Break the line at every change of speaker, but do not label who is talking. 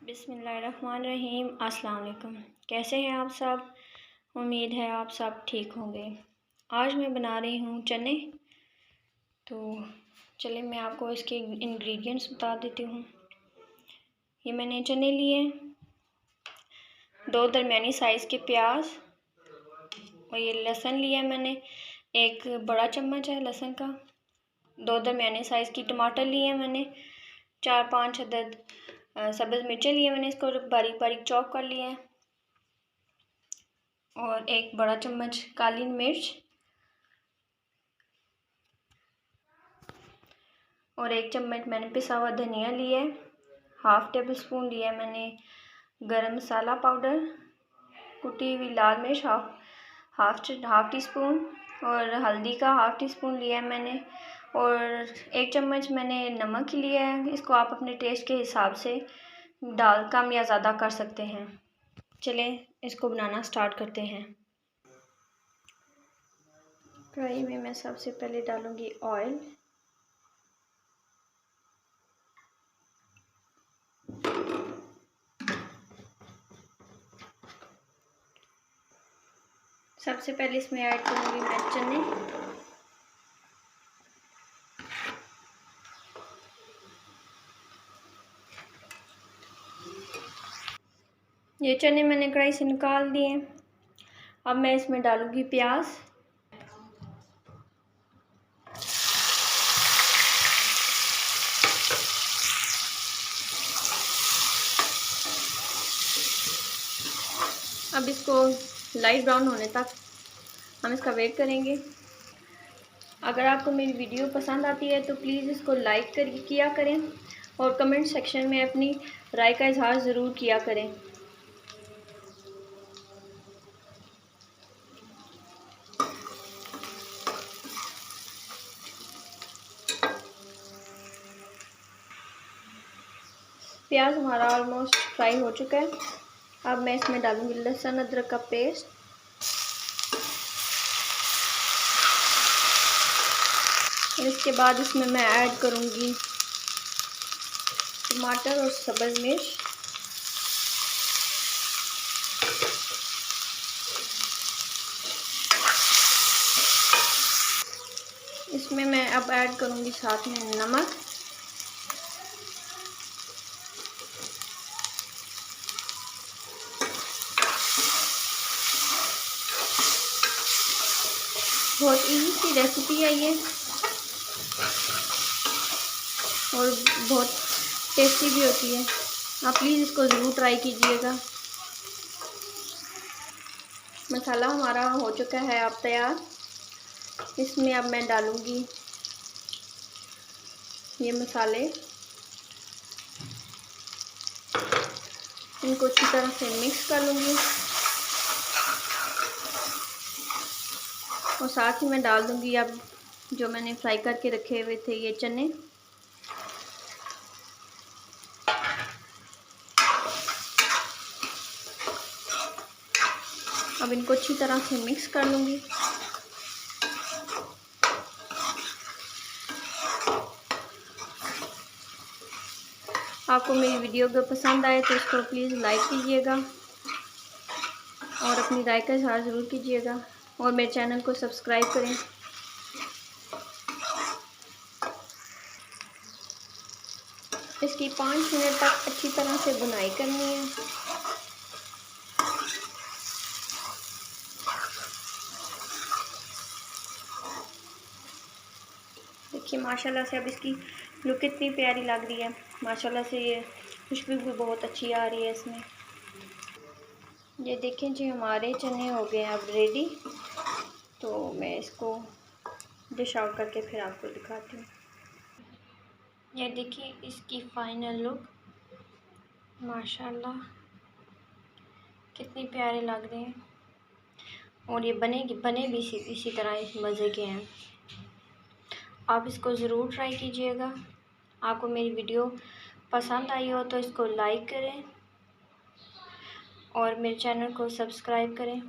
बिस्मिल्लाहिर्रहमानिर्रहीम। अस्सलाम वालेकुम। कैसे हैं आप सब? उम्मीद है आप सब ठीक होंगे। आज मैं बना रही हूँ चने। तो चलिए मैं आपको इसके इंग्रेडिएंट्स बता देती हूँ। ये मैंने चने लिए, 2 दरमियानी साइज़ के प्याज, और ये लहसुन लिया मैंने, 1 बड़ा चम्मच है लहसुन का। 2 दरमियाने साइज़ की टमाटर लिए मैंने, 4-5 अदद सब्ज़ मिर्चें लिए मैंने, इसको बारीक बारीक चॉप कर लिए हैं, और 1 बड़ा चम्मच काली मिर्च, और 1 चम्मच मैंने पिसा हुआ धनिया लिया है। 1/2 टेबल स्पून लिया है मैंने गरम मसाला पाउडर, कुटी हुई लाल मिर्च हाफ टी स्पून, और हल्दी का 1/2 टी स्पून लिया है मैंने, और 1 चम्मच मैंने नमक लिया है। इसको आप अपने टेस्ट के हिसाब से डाल कम या ज़्यादा कर सकते हैं। चलें इसको बनाना स्टार्ट करते हैं। कढ़ाई में मैं सबसे पहले डालूंगी ऑयल। सबसे पहले इसमें ऐड करूंगी मैं चने। ये चने मैंने कढ़ाई से निकाल दिए। अब मैं इसमें डालूंगी प्याज। अब इसको लाइट ब्राउन होने तक हम इसका वेट करेंगे। अगर आपको मेरी वीडियो पसंद आती है तो प्लीज़ इसको लाइक किया करें, और कमेंट सेक्शन में अपनी राय का इजहार ज़रूर किया करें। प्याज हमारा ऑलमोस्ट फ्राई हो चुका है। अब मैं इसमें डालूंगी लहसुन अदरक का पेस्ट, और इसके बाद इसमें मैं ऐड करूंगी टमाटर और सब्ज़ मिर्च। इसमें मैं अब ऐड करूंगी साथ में नमक, बहुत इजी सी रेसिपी है ये, और बहुत टेस्टी भी होती है। आप प्लीज़ इसको ज़रूर ट्राई कीजिएगा। मसाला हमारा हो चुका है अब तैयार। इसमें अब मैं डालूंगी ये मसाले, इनको अच्छी तरह से मिक्स कर लूँगी, और साथ ही मैं डाल दूँगी अब जो मैंने फ्राई करके रखे हुए थे ये चने। अब इनको अच्छी तरह से मिक्स कर लूँगी। आपको मेरी वीडियो अगर पसंद आए तो इसको प्लीज़ लाइक कीजिएगा, और अपनी राय का इजहार ज़रूर कीजिएगा, और मेरे चैनल को सब्सक्राइब करें। इसकी 5 मिनट तक अच्छी तरह से बुनाई करनी है। देखिए माशाल्लाह से अब इसकी लुक कितनी प्यारी लग रही है। माशाल्लाह से ये खुशबू भी बहुत अच्छी आ रही है इसमें। ये देखें जी हमारे चने हो गए अब रेडी। तो मैं इसको डिश आउट करके फिर आपको दिखाती हूँ। ये देखिए इसकी फाइनल लुक, माशाल्लाह कितनी प्यारे लग रहे हैं, और ये बने भी इसी तरह मज़े के हैं। आप इसको ज़रूर ट्राई कीजिएगा। आपको मेरी वीडियो पसंद आई हो तो इसको लाइक करें, और मेरे चैनल को सब्सक्राइब करें।